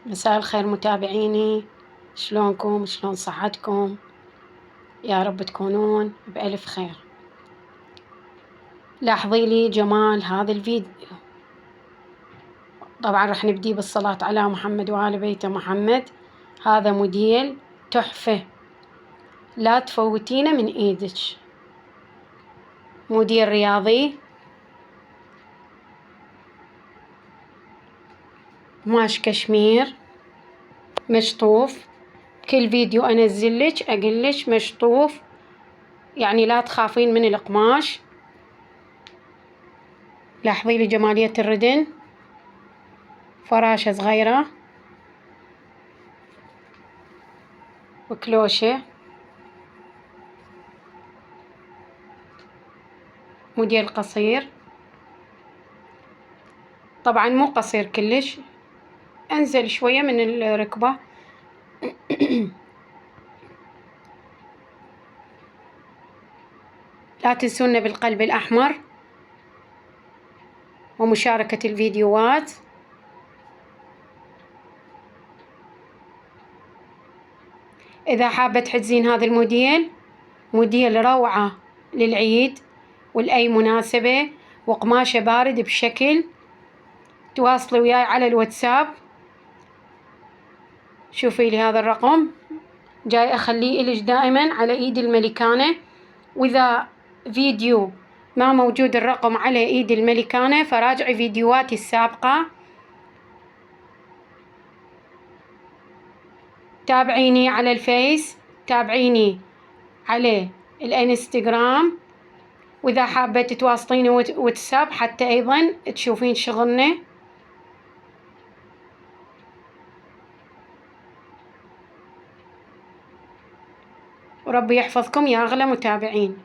مساء الخير متابعيني، شلونكم؟ شلون صحتكم؟ يا رب تكونون بألف خير. لاحظي لي جمال هذا الفيديو. طبعا رح نبدي بالصلاة على محمد وآل بيت محمد. هذا موديل تحفة، لا تفوتينه من ايدك. موديل رياضي، قماش كشمير مشطوف. كل فيديو انزلك اقلك مشطوف، يعني لا تخافين من القماش. لاحظي لي جمالية الردن، فراشة صغيرة وكلوشة. موديل قصير، طبعا مو قصير كلش، انزل شوية من الركبة. لا تنسونا بالقلب الأحمر ومشاركة الفيديوهات. إذا حابة تحجزين هذا الموديل، موديل روعة للعيد ولأي مناسبة، وقماشه بارد بشكل. تواصلي وياي على الواتساب. شوفي لي هذا الرقم، جاي أخليه إلك دائما على إيد الملكانة. وإذا فيديو ما موجود الرقم على إيد الملكانة فراجعي فيديوهاتي السابقة. تابعيني على الفيس، تابعيني على الانستغرام، وإذا حابة تتواصلين واتساب حتى أيضا تشوفين شغلنا. وربي يحفظكم يا أغلى متابعين.